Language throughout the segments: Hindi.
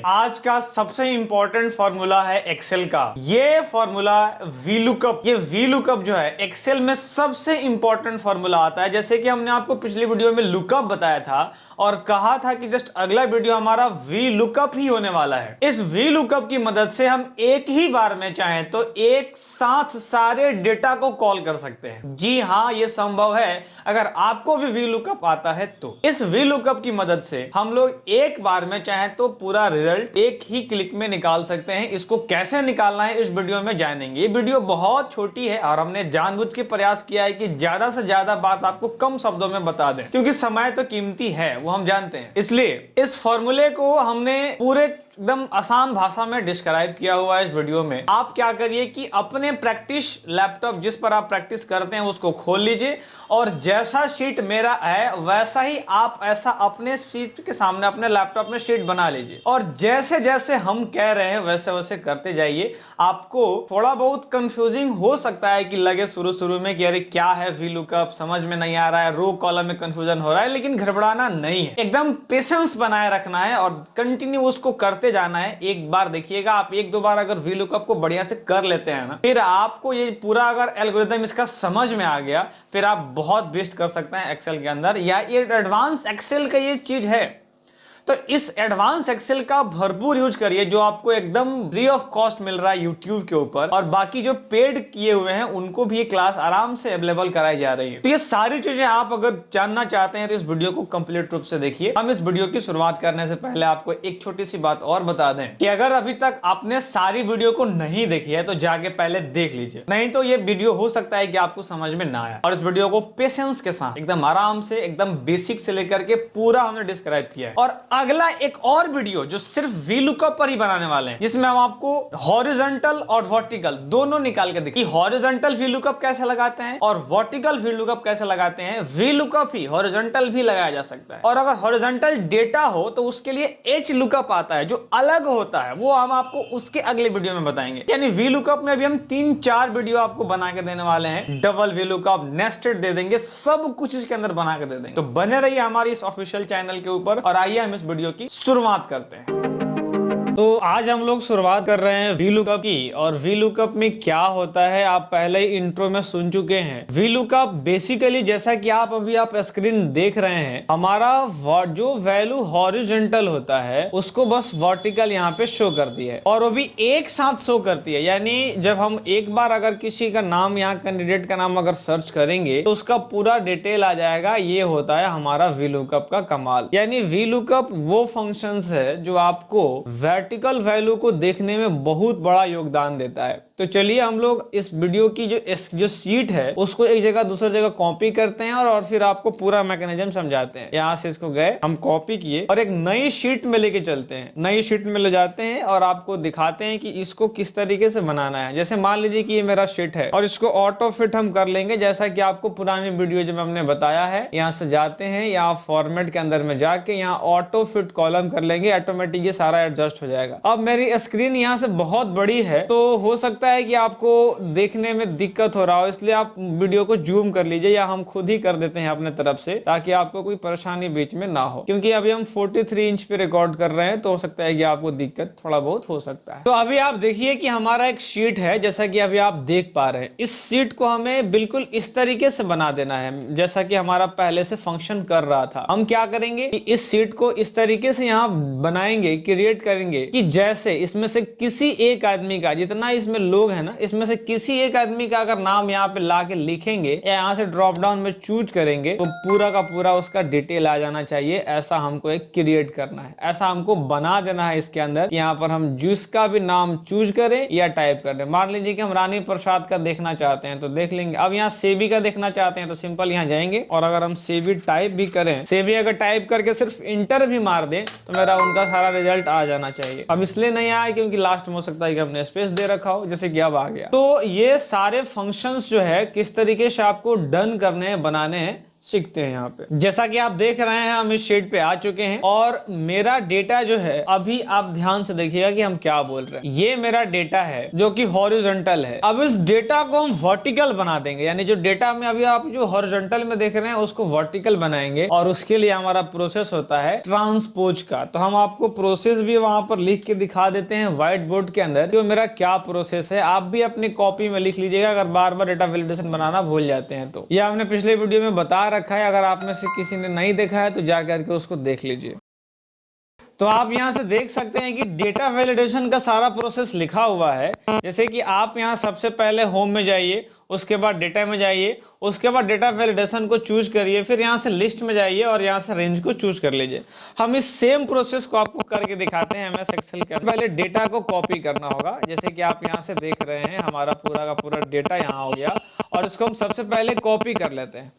आज का सबसे इंपॉर्टेंट फॉर्मूला है एक्सेल का। ये फॉर्मूला वीलुकअप, ये वीलुकअप जो है एक्सेल में सबसे इंपॉर्टेंट फॉर्मूला आता है। जैसे कि हमने आपको पिछली वीडियो में लुकअप बताया था और कहा था कि जस्ट अगला वीडियो हमारा वीलुकअप ही होने वाला है। इस वीलुकअप की मदद से हम एक ही बार में चाहें तो एक साथ सारे डेटा को कॉल कर सकते हैं। जी हां, यह संभव है अगर आपको भी वीलुकअप आता है तो। इस वीलुकअप की मदद से हम लोग एक बार में चाहें तो पूरा रिजल्ट एक ही क्लिक में निकाल सकते हैं। इसको कैसे निकालना है इस वीडियो में जानेंगे। ये वीडियो बहुत छोटी है और हमने जानबूझ के प्रयास किया है कि ज्यादा से ज्यादा बात आपको कम शब्दों में बता दें, क्योंकि समय तो कीमती है, वो हम जानते हैं। इसलिए इस फॉर्मूले को हमने पूरे एकदम आसान भाषा में डिस्क्राइब किया हुआ है इस वीडियो में। आप क्या करिए कि अपने प्रैक्टिस लैपटॉप जिस पर आप प्रैक्टिस करते हैं उसको खोल लीजिए और जैसा शीट मेरा है वैसा ही आप ऐसा अपने शीट के सामने अपने लैपटॉप में शीट बना लीजिए और जैसे जैसे हम कह रहे हैं वैसे वैसे करते जाइए। आपको थोड़ा बहुत कंफ्यूजिंग हो सकता है कि लगे शुरू में कि अरे क्या है वीलुकअप, समझ में नहीं आ रहा है, रो कॉलम में कंफ्यूजन हो रहा है, लेकिन घबराना नहीं है। एकदम पेशेंस बनाए रखना है और कंटिन्यू उसको करते जाना है। एक बार देखिएगा, आप एक दो बार अगर वीलुकअप को बढ़िया से कर लेते हैं ना, फिर आपको ये पूरा अगर एल्गोरिथम इसका समझ में आ गया, फिर आप बहुत बेस्ट कर सकते हैं एक्सेल के अंदर। या ये एडवांस एक्सेल का ये चीज है तो इस एडवांस एक्सेल का भरपूर यूज करिए जो आपको एकदम फ्री ऑफ कॉस्ट मिल रहा है यूट्यूब के ऊपर, और बाकी जो पेड किए हुए हैं उनको भी ये क्लास आराम से अवेलेबल कराई जा रही है। तो ये सारी चीजें आप अगर जानना चाहते हैं तो इस वीडियो को कंप्लीट रूप से देखिए। हम इस वीडियो की शुरुआत करने से पहले आपको एक छोटी सी बात और बता दें कि अगर अभी तक आपने सारी वीडियो को नहीं देखी है तो जाके पहले देख लीजिए, नहीं तो ये वीडियो हो सकता है कि आपको समझ में ना आए। और इस वीडियो को पेशेंस के साथ एकदम आराम से एकदम बेसिक से लेकर के पूरा हमने डिस्क्राइब किया है। और अगला एक और वीडियो जो सिर्फ वीलुकअप पर ही बनाने वाले हैं, जिसमें हम आपको हॉरिजॉन्टल और वर्टिकल दोनों निकाल के देखिए। हॉरिजॉन्टल वीलुकअप कैसे लगाते हैं और वर्टिकल वीलुकअप कैसे लगाते हैं। वीलुकअप ही हॉरिजॉन्टल भी लगाया जा सकता है, और अगर हॉरिजॉन्टल डेटा हो तो उसके लिए एच लुकअप आता है जो अलग होता है, वो हम आपको उसके अगले वीडियो में बताएंगे। यानी वीलुकअप में भी हम 3-4 वीडियो आपको बना के देने वाले हैं। डबल वीलुकअप, नेस्टेड दे देंगे, सब कुछ इसके अंदर बना के दे देंगे। तो बने रहिए हमारी इस ऑफिशियल चैनल के ऊपर और आइए हम इस वीडियो की शुरुआत करते हैं। तो आज हम लोग शुरुआत कर रहे हैं वीलुकअप की। और वीलुकअप में क्या होता है आप पहले ही इंट्रो में सुन चुके हैं। वीलुकअप बेसिकली जैसा कि आप अभी स्क्रीन देख रहे हैं, हमारा जो वैल्यू हॉरिजॉन्टल होता है उसको बस वर्टिकल यहाँ पे शो करती है, और वो भी एक साथ शो करती है। यानी जब हम एक बार अगर किसी का नाम, यहाँ कैंडिडेट का नाम अगर सर्च करेंगे तो उसका पूरा डिटेल आ जाएगा। ये होता है हमारा वीलुकअप का कमाल। यानी वीलुकअप वो फंक्शंस है जो आपको वर्टिकल वैल्यू को देखने में बहुत बड़ा योगदान देता है। तो चलिए हम लोग इस वीडियो की जो शीट है उसको एक जगह दूसरी जगह कॉपी करते हैं और फिर आपको पूरा मैकेनिज्म समझाते हैं। यहाँ से इसको गए, हम कॉपी किए और एक नई शीट में लेके चलते हैं। नई शीट में ले जाते हैं और आपको दिखाते हैं कि इसको किस तरीके से बनाना है। जैसे मान लीजिए कि ये मेरा शीट है और इसको ऑटो फिट हम कर लेंगे, जैसा कि आपको पुरानी वीडियो जब हमने बताया है। यहाँ से जाते हैं, यहाँ फॉर्मेट के अंदर में जाके यहाँ ऑटो फिट कॉलम कर लेंगे, ऑटोमेटिक ये सारा एडजस्ट हो जाएगा। अब मेरी स्क्रीन यहाँ से बहुत बड़ी है तो हो सकता है कि आपको देखने में दिक्कत हो रहा हो, इसलिए आप वीडियो को जूम कर लीजिए या हम खुद ही कर देते हैं अपने तरफ से, ताकि आपको कोई परेशानी बीच में ना हो। क्योंकि अभी हम 43 इंच पे रिकॉर्ड कर रहे हैं तो हो सकता है कि आपको दिक्कत थोड़ा बहुत हो सकता है। तो अभी आप देखिए कि हमारा एक शीट है, जैसा कि अभी आप देख पा रहे हैं। इस शीट को हमें बिल्कुल इस तरीके से बना देना है जैसा कि हमारा पहले से फंक्शन कर रहा था। हम क्या करेंगे कि इस शीट को इस तरीके से यहाँ बनाएंगे, क्रिएट करेंगे कि जैसे इसमें से किसी एक आदमी का, जितना इसमें लोग है ना, इसमें से किसी एक आदमी का अगर नाम यहाँ पे ला के लिखेंगे या यहाँ से ड्रॉप डाउन में चूज करेंगे तो पूरा का पूरा उसका डिटेल आ जाना चाहिए। ऐसा हमको एक क्रिएट करना है, ऐसा हमको बना देना है इसके अंदर। यहाँ पर हम जिसका भी नाम चूज करें या टाइप कर दें। मान लीजिए कि हम रानी प्रसाद का देखना चाहते हैं तो देख लेंगे। अब यहाँ सेबी का देखना चाहते हैं तो सिंपल यहाँ जाएंगे और अगर हम सेबी टाइप भी करें, सेबी अगर टाइप करके सिर्फ इंटर भी मार दें तो मेरा उनका सारा रिजल्ट आ जाना चाहिए। अब इसलिए नहीं आया क्योंकि लास्ट में हो सकता है कि हमने स्पेस दे रखा हो, जैसे कि अब आ गया। तो ये सारे फंक्शंस जो है किस तरीके से आपको डन करने हैं, बनाने हैं, सीखते हैं यहाँ पे। जैसा कि आप देख रहे हैं हम इस शीट पे आ चुके हैं और मेरा डेटा जो है, अभी आप ध्यान से देखिएगा कि हम क्या बोल रहे हैं। ये मेरा डेटा है जो कि हॉरिजॉन्टल है। अब इस डेटा को हम वर्टिकल बना देंगे, यानी जो डेटा में अभी आप जो हॉरिजॉन्टल में देख रहे हैं उसको वर्टिकल बनाएंगे और उसके लिए हमारा प्रोसेस होता है ट्रांसपोज का। तो हम आपको प्रोसेस भी वहां पर लिख के दिखा देते हैं व्हाइट बोर्ड के अंदर, तो मेरा क्या प्रोसेस है। आप भी अपनी कॉपी में लिख लीजिएगा अगर बार बार डेटा वैलिडेशन बनाना भूल जाते हैं तो। यह हमने पिछले वीडियो में बता रखा है, अगर आप में से किसी ने नहीं देखा है तो जा करके उसको देख लीजिए। तो आप यहां से देख सकते हैं कि डेटा वैलिडेशन का सारा प्रोसेस लिखा हुआ है। जैसे कि आप यहां सबसे पहले होम में जाइए, उसके बाद डेटा में जाइए, उसके बाद डेटा वैलिडेशन को चूज करिए, फिर यहां से लिस्ट में जाइए और यहां से रेंज को चूज कर लीजिए। हम इस सेम प्रोसेस को आपको करके दिखाते हैं एमएस एक्सेल के। पहले डेटा को कॉपी करना होगा, जैसे कि आप यहां से देख रहे हैं हमारा पूरा का पूरा डेटा यहां हो गया और इसको हम सबसे पहले कॉपी कर लेते हैं।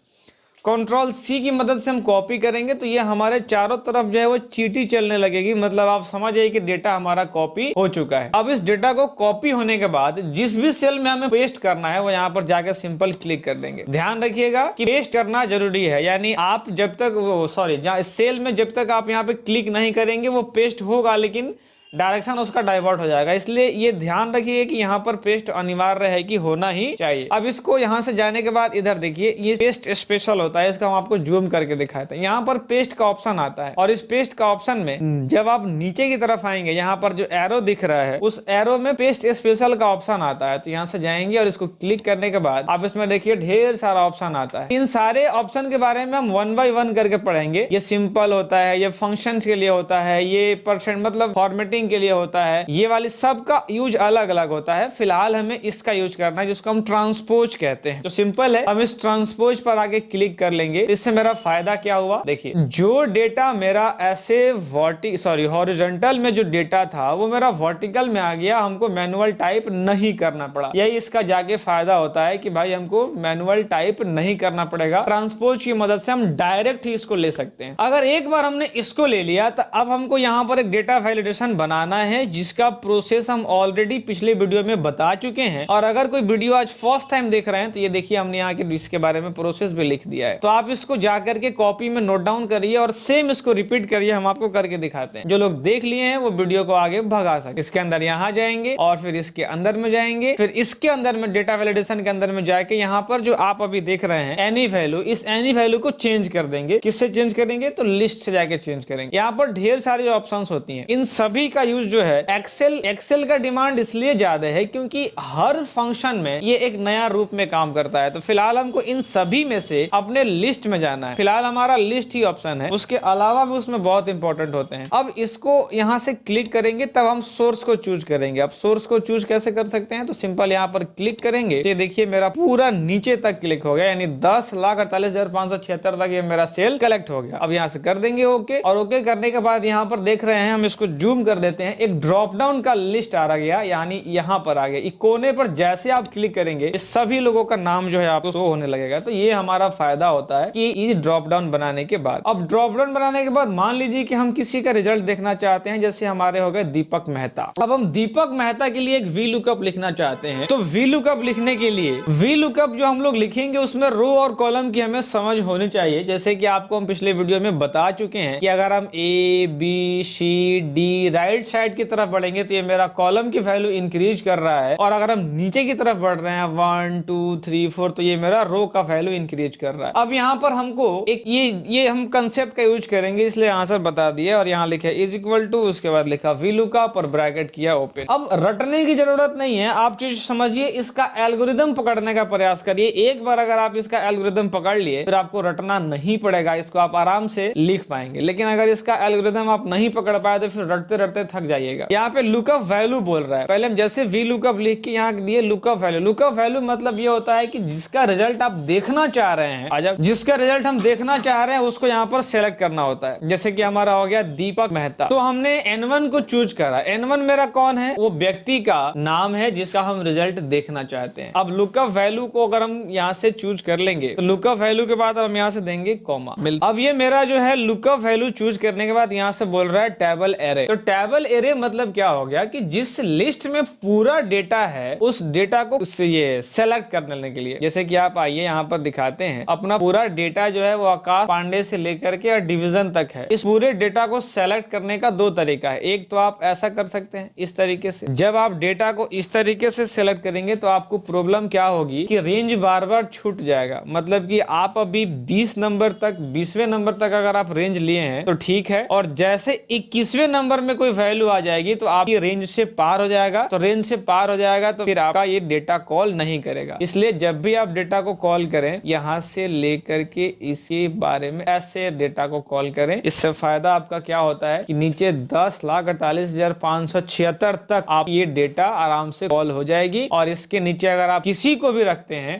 कंट्रोल सी की मदद से हम कॉपी करेंगे तो ये हमारे चारों तरफ जो है वो चींटी चलने लगेगी, मतलब आप समझ जाइए कि डेटा हमारा कॉपी हो चुका है। अब इस डेटा को कॉपी होने के बाद जिस भी सेल में हमें पेस्ट करना है वो यहाँ पर जाकर सिंपल क्लिक कर देंगे। ध्यान रखिएगा कि पेस्ट करना जरूरी है, यानी आप जब तक सेल में जब तक आप यहाँ पे क्लिक नहीं करेंगे वो पेस्ट होगा लेकिन डायरेक्शन उसका डाइवर्ट हो जाएगा, इसलिए ये ध्यान रखिए कि यहाँ पर पेस्ट अनिवार्य है कि होना ही चाहिए। अब इसको यहाँ से जाने के बाद इधर देखिए ये पेस्ट स्पेशल होता है, इसका हम आपको जूम करके दिखाते हैं। यहाँ पर पेस्ट का ऑप्शन आता है और इस पेस्ट का ऑप्शन में जब आप नीचे की तरफ आएंगे यहाँ पर जो एरो दिख रहा है उस एरो में पेस्ट स्पेशल का ऑप्शन आता है। तो यहाँ से जाएंगे और इसको क्लिक करने के बाद आप इसमें देखिए ढेर सारा ऑप्शन आता है। इन सारे ऑप्शन के बारे में हम 1 बाय 1 करके पढ़ेंगे। ये सिंपल होता है, ये फंक्शन के लिए होता है, ये परसेंट मतलब फॉर्मेटिंग के लिए होता है, ये वाली सब का यूज अलग अलग होता है। फिलहाल हमें इसका यूज करना है जिसको हम ट्रांसपोज कहते हैं। तो सिंपल है, हम इस ट्रांसपोज पर आगे क्लिक कर लेंगे। इससे मेरा फायदा क्या हुआ, देखिए जो डेटा मेरा ऐसे हॉरिजॉन्टल में जो डेटा था वो मेरा वर्टिकल में आ गया, हमको मैनुअल टाइप नहीं करना पड़ा। यही इसका जाके फायदा होता है कि भाई हमको मैनुअल टाइप नहीं करना पड़ेगा, ट्रांसपोज की मदद से हम डायरेक्ट ही इसको ले सकते हैं। अगर एक बार हमने इसको ले लिया तो अब हमको यहाँ पर एक डेटा वैलिडेशन बनाना है जिसका प्रोसेस हम ऑलरेडी पिछले वीडियो में बता चुके हैं। और अगर कोई वीडियो आज फर्स्ट टाइम देख रहे हैं तो ये देखिए हमने यहाँ के इसके बारे में प्रोसेस भी लिख दिया है। तो आप इसको जाकर के कॉपी में नोट डाउन करिए और सेम इसको रिपीट करिए, हम आपको करके दिखाते हैं। जो लोग देख लिए हैं वो वीडियो को आगे भगा सके। इसके अंदर यहाँ जाएंगे और फिर इसके अंदर में जाएंगे, फिर इसके अंदर में डेटा वैलिडेशन के अंदर में जाके यहाँ पर जो आप अभी देख रहे हैं एनी वैल्यू, इस एनी वैल्यू को चेंज कर देंगे। किससे चेंज करेंगे, तो लिस्ट से जाके चेंज करेंगे। यहाँ पर ढेर सारी ऑप्शंस होती हैं, इन सभी का यूज जो है एक्सेल का डिमांड इसलिए ज्यादा है क्योंकि हर फंक्शन में ये एक नया रूप में काम करता है। तो फिलहाल हमको इन सभी में से अपने लिस्ट में जाना है। फिलहाल हमारा लिस्ट ही ऑप्शन है, उसके अलावा भी उसमें बहुत इंपॉर्टेंट होते हैं। अब इसको यहां से क्लिक करेंगे तब हम सोर्स को चूज करेंगे। अब सोर्स को चूज कैसे कर सकते हैं, तो सिंपल यहाँ पर क्लिक करेंगे, ये देखिए मेरा पूरा नीचे तक क्लिक हो गया, यानी 10,48,576 तक ये मेरा सेल कलेक्ट हो गया। अब यहाँ से कर देंगे ओके, और ओके करने के बाद यहाँ पर देख रहे हैं हम इसको जूम कर देते हैं, एक ड्रॉप डाउन का लिस्ट आ गया, यानी यहाँ पर आ गया। कोने पर जैसे आप क्लिक करेंगे इस सभी लोगों का नाम जो है आपको शो होने लगेगा। तो ये हमारा फायदा होता है कि इस ड्रॉप डाउन बनाने के बाद। अब ड्रॉप डाउन बनाने के बाद मान लीजिए कि हम किसी का रिजल्ट देखना चाहते हैं, जैसे हमारे हो गए दीपक मेहता। अब हम दीपक मेहता के लिए एक वी लुकअप लिखना चाहते हैं। तो वी लुकअप लिखने के लिए वी लुकअप जो हम लोग लिखेंगे उसमें रो और कॉलम की हमें समझ होनी चाहिए। जैसे कि आपको हम पिछले वीडियो में बता चुके हैं कि अगर हम A B C D right side की तरफ बढ़ेंगे तो ये मेरा कॉलम की वैल्यू इंक्रीज कर रहा है, और अगर हम नीचे की तरफ बढ़ रहे हैं 1 2 3 4 तो ये मेरा रो का वैल्यू इंक्रीज कर रहा है। अब यहाँ पर हमको एक ये हम कंसेप्ट का यूज करेंगे, इसलिए आंसर बता दिया और यहाँ लिखा इज इक्वल टू, उसके बाद लिखा वी लुकअप और ब्रैकेट किया ओपन। अब रटने की जरूरत नहीं है, आप चीज समझिए, इसका एल्गोरिदम पकड़ने का प्रयास करिए। एक बार अगर आप इसका एल्गोरिदम पकड़ लिए फिर आपको रटना नहीं पड़ेगा, इसको आप आराम से लिख पाएंगे। लेकिन अगर इसका एल्गोरिदम आप नहीं पकड़ पाए तो फिर रटते रटते थक जाइएगा। यहाँ पे लुकअप वैल्यू बोल रहा है, पहले हम जैसे वी लुकअप लिख के यहाँ दिए लुकअप वैल्यू। लुकअप वैल्यू मतलब ये होता है कि जिसका रिजल्ट आप देखना चाह रहे हैं, जब जिसका रिजल्ट हम देखना चाह रहे हैं उसको यहाँ पर सेलेक्ट करना होता है। जैसे कि हमारा हो गया दीपक मेहता, तो हमने N1 को चूज करा। N1 मेरा कौन है, वो व्यक्ति का नाम है जिसका हम रिजल्ट देखना चाहते हैं। अब लुकअप वैल्यू को अगर हम यहाँ से चूज कर लेंगे तो लुकअप वैल्यू के बाद हम यहाँ से देंगे कॉमा। अब ये मेरा जो है लुकअप वैल्यू चूज करने के बाद यहाँ से बोल रहा है टेबल एरे। तो टेबल टेबल एरे मतलब क्या हो गया कि जिस लिस्ट में पूरा डेटा है उस डेटा को ये सेलेक्ट करने के लिए, जैसे कि आप आइए यहाँ पर दिखाते हैं अपना पूरा डेटा जो है वो आकाश पांडे से लेकर के और डिवीजन तक है। इस पूरे डेटा को सेलेक्ट करने का दो तरीका है। एक तो आप ऐसा कर सकते हैं इस तरीके से, जब आप डेटा को इस तरीके से सेलेक्ट करेंगे तो आपको प्रॉब्लम क्या होगी कि रेंज बार बार छूट जाएगा। मतलब कि आप अभी 20 नंबर तक 20वें नंबर तक अगर आप रेंज लिए हैं तो ठीक है, और जैसे 21वें नंबर में कोई वैल्यू आ जाएगी तो आपकी रेंज से पार हो जाएगा। तो रेंज से पार हो जाएगा तो फिर आपका ये डेटा कॉल नहीं करेगा। इसलिए जब भी आप डेटा को कॉल करें यहां से लेकर के इसी बारे में ऐसे डेटा को कॉल करें। इससे फायदा आपका क्या होता है कि नीचे 10,48,576 तक आप ये डेटा आराम से कॉल हो जाएगी, और इसके नीचे अगर आप किसी को भी रखते हैं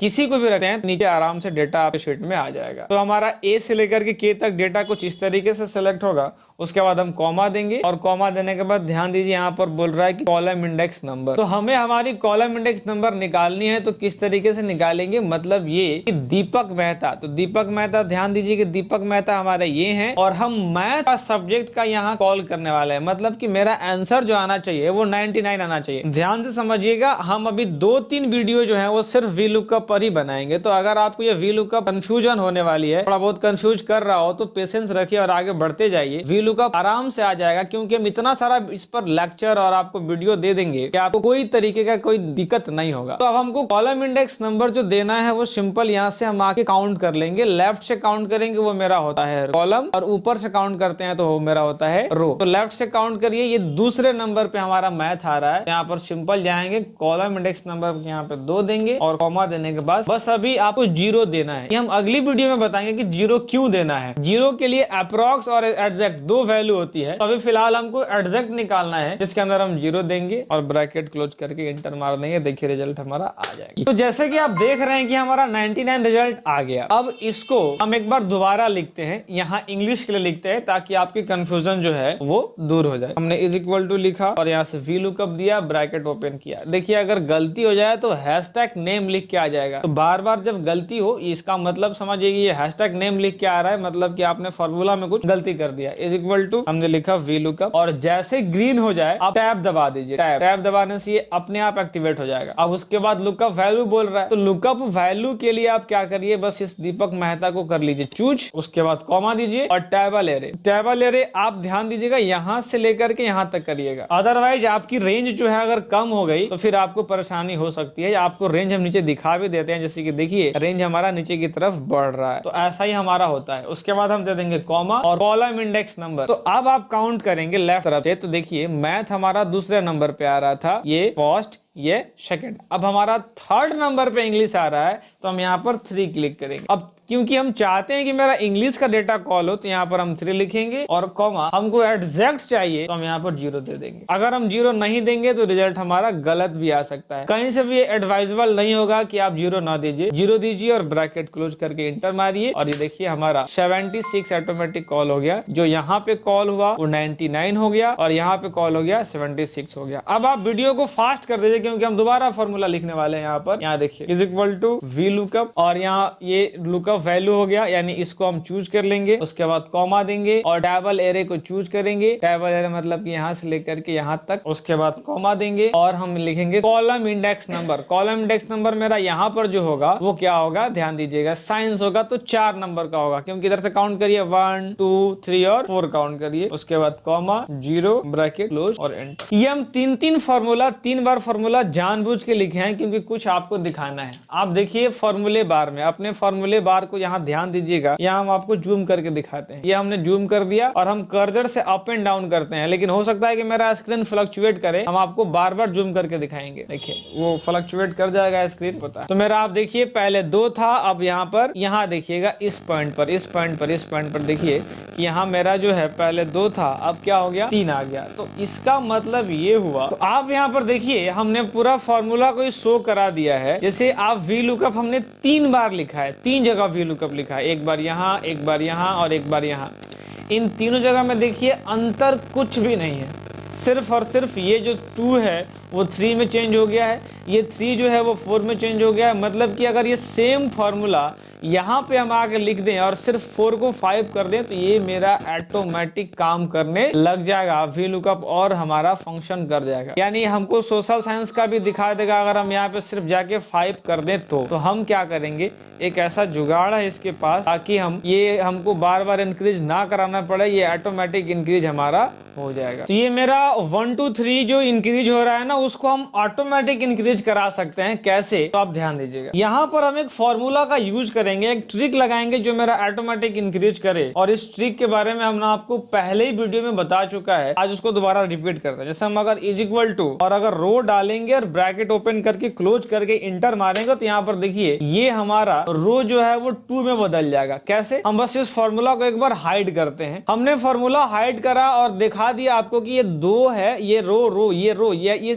तो नीचे आराम से डेटा आपके शीट में आ जाएगा। तो हमारा ए से लेकर के के तक डेटा कुछ इस तरीके से सिलेक्ट होगा। उसके बाद हम कॉमा देंगे, और कॉमा देने के बाद ध्यान दीजिए यहाँ पर बोल रहा है कि कॉलम इंडेक्स नंबर। तो हमें हमारी कॉलम इंडेक्स नंबर निकालनी है। तो किस तरीके से निकालेंगे, मतलब ये कि दीपक मेहता, तो दीपक मेहता ध्यान दीजिए कि दीपक मेहता हमारे ये हैं, और हम मैथ का सब्जेक्ट का यहाँ कॉल करने वाले हैं। मतलब कि मेरा आंसर जो आना चाहिए वो 99 आना चाहिए। ध्यान से समझिएगा, हम अभी 2-3 वीडियो जो है वो सिर्फ वीलुकअप पर ही बनाएंगे। तो अगर आपको ये वीलुकअप कंफ्यूजन होने वाली है, थोड़ा बहुत कंफ्यूज कर रहा हो, तो पेशेंस रखिए और आगे बढ़ते जाइए। वीलुकअप आराम से आ जाएगा, क्योंकि हम इतना सारा इस पर लेक्चर और आपको वीडियो दे देंगे कि आपको कोई तरीके का कोई दिक्कत नहीं होगा। तो अब हमको कॉलम इंडेक्स नंबर जो देना है वो सिंपल यहाँ से हम आके काउंट कर लेंगे। लेफ्ट से काउंट करेंगे वो मेरा होता है कॉलम, और ऊपर से काउंट करते हैं तो वो मेरा होता है रो। तो लेफ्ट से काउंट करिए, ये दूसरे नंबर पे हमारा मैथ आ रहा है। यहाँ पर सिंपल जाएंगे, कॉलम इंडेक्स नंबर यहाँ पे 2 देंगे, और कॉमा देने के बाद बस अभी आपको 0 देना है। ये हम अगली वीडियो में बताएंगे कि 0 क्यों देना है। 0 के लिए अप्रॉक्स और एग्जैक्ट 2 वैल्यू होती है। तो अभी फिलहाल हमको एग्जैक्ट निकालना है, जिसके अंदर हम 0 देंगे और ब्रैकेट क्लोज करके इंटर मार देंगे। देखिए रिजल्ट हमारा आ जाएगा। तो जैसे कि आप देख रहे हैं कि हमारा 99 रिजल्ट आ गया। अब इसको हम एक बार दोबारा लिखते हैं, यहाँ इंग्लिश के लिए लिखते हैं ताकि आपकी कंफ्यूजन जो है वो दूर हो जाए। हमने इज इक्वल टू लिखा और यहाँ से वीलुकअप दिया, ब्रैकेट ओपन किया। देखिए अगर गलती हो जाए तो हैशटैग नेम लिख के आ जाएगा। तो बार बार जब गलती हो इसका मतलब समझिए कि ये हैशटैग नेम लिख के आ रहा है, मतलब कि आपने फॉर्मूला में कुछ गलती कर दिया। इज इक्वल टू हमने लिखा वीलुकअप, और जैसे ग्रीन हो जाए आप टैब दबा दीजिए। टैब दबाने से ये अपने आप एक्टिवेट हो जाएगा। अब उसके बाद लुकअप वैल्यू बोल रहा है, तो लुकअप वैल्यू के लिए आप क्या करिए, बस इस दीपक मेहता को कर लीजिए चूज, उसके बाद कॉमा दीजिए और टेबल एरे। टेबल एरे आप ध्यान दीजिएगा यहां से लेकर के यहां तक करिएगा, अदरवाइज आपकी रेंज जो है अगर कम हो गई तो फिर आपको परेशानी हो सकती है। आपको रेंज हम नीचे दिखा भी देते हैं, जैसे कि देखिए रेंज हमारा नीचे की तरफ बढ़ रहा है। तो ऐसा ही हमारा होता है। उसके बाद हम दे देंगे कॉमा और कॉलम इंडेक्स नंबर। तो अब आप काउंट करेंगे लेफ्ट तरफ से। तो देखिए मैथ हमारा दूसरे नंबर पे आ रहा था, ये फर्स्ट, ये सेकंड। अब हमारा थर्ड नंबर पे इंग्लिश आ रहा है, तो हम यहाँ पर 3 क्लिक करेंगे। अब क्योंकि हम चाहते हैं कि मेरा इंग्लिश का डेटा कॉल हो, तो यहाँ पर हम 3 लिखेंगे, और कॉमा हमको एग्जैक्ट चाहिए तो हम यहाँ पर 0 दे देंगे। अगर हम 0 नहीं देंगे तो रिजल्ट हमारा गलत भी आ सकता है। कहीं से भी एडवाइजेबल नहीं होगा कि आप 0 ना दीजिए। 0 दीजिए और ब्रैकेट क्लोज करके इंटर मारिए, और ये देखिए हमारा 76 ऑटोमेटिक कॉल हो गया। जो यहाँ पे कॉल हुआ वो 99 हो गया, और यहाँ पे कॉल हो गया 76 हो गया। अब आप वीडियो को फास्ट कर दीजिए, क्योंकि हम दोबारा फॉर्मूला लिखने वाले हैं। यहाँ पर यहाँ देखिए इज इक्वल टू वीलुकअप, और यहाँ ये लुकअप वैल्यू हो गया, यानी इसको हम चूज कर लेंगे। उसके बाद कॉमा देंगे और टेबल एरे को चूज करेंगे। टेबल एरे मतलब कि यहाँ से लेकर के यहाँ तक। उसके बाद कॉमा देंगे और हम लिखेंगे column index number. Column index number मेरा यहाँ पर जो होगा वो क्या होगा, ध्यान दीजिएगा, साइंस होगा तो 4 नंबर का होगा, क्योंकि इधर से काउंट करिए 1 2 3 और 4 काउंट करिए। उसके बाद कॉमा 0 ब्रैकेट क्लोज और एंटर। ये हम 3 फॉर्मूला 3 बार फॉर्मूला जानबूझ के लिखे हैं, क्योंकि कुछ आपको दिखाना है। आप देखिए फॉर्मूले बार में, अपने फॉर्मूले बार को यहाँ ध्यान दीजिएगा, यहाँ हम आपको जूम करके दिखाते हैं। ये हमने जूम कर दिया और हम कर्सर से अप एंड डाउन करते हैं, लेकिन हो सकता है कि मेरा स्क्रीन फ्लक्चुएट करे। हम आपको बार बार जूम करके दिखाएंगे। देखिए वो फ्लक्चुएट कर जाएगा स्क्रीन, पता है। तो मेरा आप देखिए पहले 2 था, अब यहाँ पर यहाँ देखिएगा इस पॉइंट पर, इस पॉइंट पर, इस पॉइंट पर देखिए कि यहाँ मेरा जो है पहले 2 था, अब क्या हो गया 3 आ गया। तो इसका मतलब ये हुआ। तो आप यहाँ पर देखिए हमने पूरा फॉर्मूला को शो करा दिया है। जैसे आप वीलुकअप हमने 3 बार लिखा है, 3 जगह वीलुकअप लिखा है, एक बार यहाँ, एक बार यहाँ और एक बार यहाँ। इन तीनों जगह में देखिए अंतर कुछ भी नहीं है, सिर्फ और सिर्फ ये जो 2 है वो 3 में चेंज हो गया है, ये 3 जो है वो 4 में चेंज हो गया है। मतलब कि अगर ये सेम फॉर्मूला यहाँ पे हम आके लिख दें और सिर्फ 4 को 5 कर दें तो ये मेरा ऑटोमेटिक काम करने लग जाएगा VLOOKUP और हमारा फंक्शन कर जाएगा। यानी हमको सोशल साइंस का भी दिखा देगा अगर हम यहाँ पे सिर्फ जाके 5 कर दें तो हम क्या करेंगे, एक ऐसा जुगाड़ है इसके पास ताकि हमको बार बार इंक्रीज ना कराना पड़े, ये ऑटोमेटिक इंक्रीज हमारा हो जाएगा। तो ये मेरा 1 2 3 जो इंक्रीज हो रहा है ना, उसको हम ऑटोमेटिक इंक्रीज करा सकते हैं। कैसे, तो आप ध्यान दीजिएगा। यहाँ पर हम एक फॉर्मूला का यूज करेंगे, एक ट्रिक लगाएंगे जो मेरा ऑटोमेटिक इंक्रीज करे। और इस ट्रिक के बारे में हमने आपको पहले ही वीडियो में बता चुका है, आज उसको दोबारा रिपीट करते हैं। जैसे हम अगर इज इक्वल टू और अगर रो डालेंगे और ब्रैकेट ओपन करके क्लोज करके इंटर मारेंगे तो यहाँ पर देखिए ये हमारा रो जो है वो 2 में बदल जाएगा। कैसे, हम बस इस फॉर्मूला को एक बार हाइड करते हैं। हमने फॉर्मूला हाइड करा और दिखा दिया आपको कि ये 2 है, ये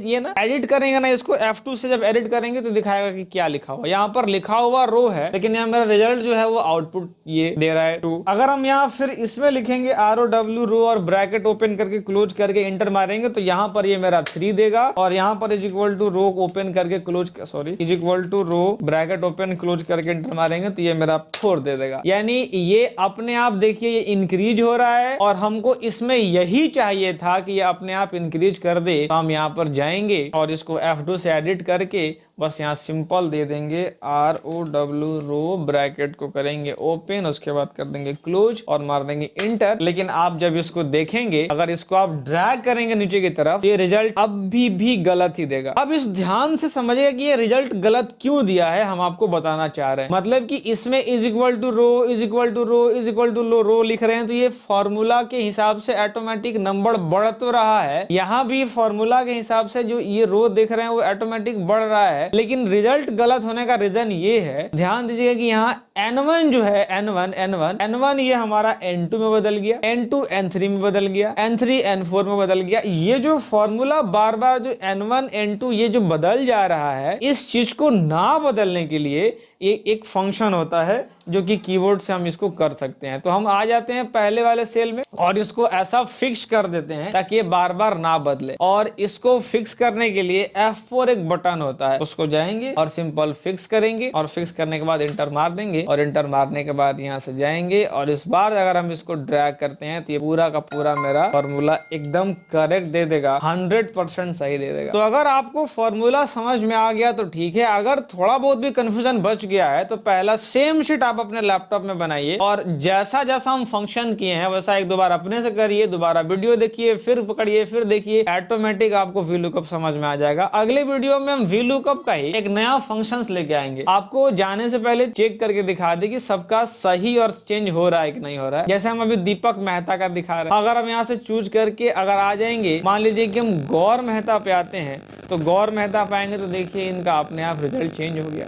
ये ना एडिट करेंगे ना, इसको F2 से जब एडिट करेंगे तो दिखाएगा कि क्या लिखा हुआ। यहाँ पर लिखा हुआ रो है लेकिन यहाँ मेरा रिजल्ट जो है वो आउटपुट ये दे रहा है 2। अगर हम यहाँ फिर इसमें लिखेंगे ROW रो और ब्रैकेट ओपन करके क्लोज करके इंटर मारेंगे तो यहाँ पर ये मेरा 3 देगा और यहाँ पर is equal to row open करके close is equal to row bracket open close करके इंटर मारेंगे तो ये मेरा 4 दे देगा। यानी ये अपने आप देखिए ये इंक्रीज हो रहा है और हमको इसमें यही चाहिए था कि ये अपने आप इंक्रीज कर दे। तो हम यहाँ पर जाएंगे और इसको F2 से एडिट करके बस यहाँ सिंपल दे देंगे ROW रो ब्रैकेट को करेंगे ओपन, उसके बाद कर देंगे क्लोज और मार देंगे इंटर। लेकिन आप जब इसको देखेंगे, अगर इसको आप ड्रैग करेंगे नीचे की तरफ, ये रिजल्ट अब भी गलत ही देगा। अब इस ध्यान से समझिए कि ये रिजल्ट गलत क्यों दिया है, हम आपको बताना चाह रहे हैं। मतलब कि इसमें is equal to row is equal to row is equal to row लिख रहे हैं तो ये फॉर्मूला के हिसाब से ऑटोमेटिक नंबर बढ़ तो रहा है। यहाँ भी फॉर्मूला के हिसाब से जो ये रो देख रहे हैं वो ऑटोमेटिक बढ़ रहा है, लेकिन रिजल्ट गलत होने का रीजन ये है, ध्यान दीजिएगा कि यहाँ N1 जो है N1 ये हमारा N2 में बदल गया, N2 N3 में बदल गया, N3 N4 में बदल गया। ये जो फॉर्मूला बार बार जो N1 N2 ये जो बदल जा रहा है, इस चीज को ना बदलने के लिए एक फंक्शन होता है जो कि कीबोर्ड से हम इसको कर सकते हैं। तो हम आ जाते हैं पहले वाले सेल में और इसको ऐसा फिक्स कर देते हैं ताकि ये बार बार ना बदले। और इसको फिक्स करने के लिए F4 एक बटन होता है, उसको जाएंगे और सिंपल फिक्स करेंगे और फिक्स करने के बाद इंटर मार देंगे और इंटर मारने के बाद यहाँ से जाएंगे और इस बार अगर हम इसको ड्रैग करते हैं तो ये पूरा का पूरा मेरा फॉर्मूला एकदम करेक्ट दे देगा, 100% सही दे देगा। तो अगर आपको फॉर्मूला समझ में आ गया तो ठीक है, अगर थोड़ा बहुत भी कंफ्यूजन बच गया है तो पहला सेम शीट आप अपने लैपटॉप में बनाइए और जैसा जैसा हम फंक्शन किए हैं वैसा एक दो बार अपने से करिए, दोबारा वीडियो देखिए, फिर पकड़िए, फिर देखिए, ऑटोमेटिक आपको VLOOKUP समझ में आ जाएगा। अगले वीडियो में हम VLOOKUP का ही एक नया फंक्शंस लेके आएंगे। आपको जाने से पहले चेक करके दिखा दे कि सबका सही और चेंज हो रहा है कि नहीं हो रहा है। जैसे हम अभी दीपक मेहता का दिखा रहे हैं, अगर हम यहाँ से चूज करके अगर आ जाएंगे, मान लीजिए कि हम गौर मेहता पे आते हैं तो गौर मेहता पाएंगे तो देखिए इनका अपने आप रिजल्ट चेंज हो गया,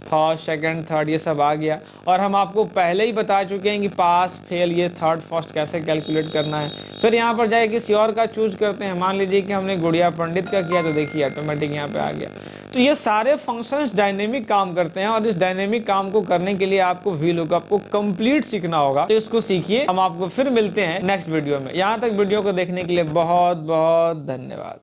फर्स्ट सेकंड थर्ड ये सब आ गया। और हम आपको पहले ही बता चुके हैं कि पास फेल ये थर्ड फर्स्ट कैसे कैलकुलेट करना है। फिर यहाँ पर जाए किसी और का चूज करते हैं, मान लीजिए कि हमने गुड़िया पंडित का किया तो देखिए ऑटोमेटिक यहाँ पे आ गया। तो ये सारे फंक्शंस डायनेमिक काम करते हैं और इस डायनेमिक काम को करने के लिए आपको VLOOKUP को कंप्लीट सीखना होगा। तो इसको सीखिए, हम आपको फिर मिलते हैं नेक्स्ट वीडियो में। यहाँ तक वीडियो को देखने के लिए बहुत बहुत धन्यवाद।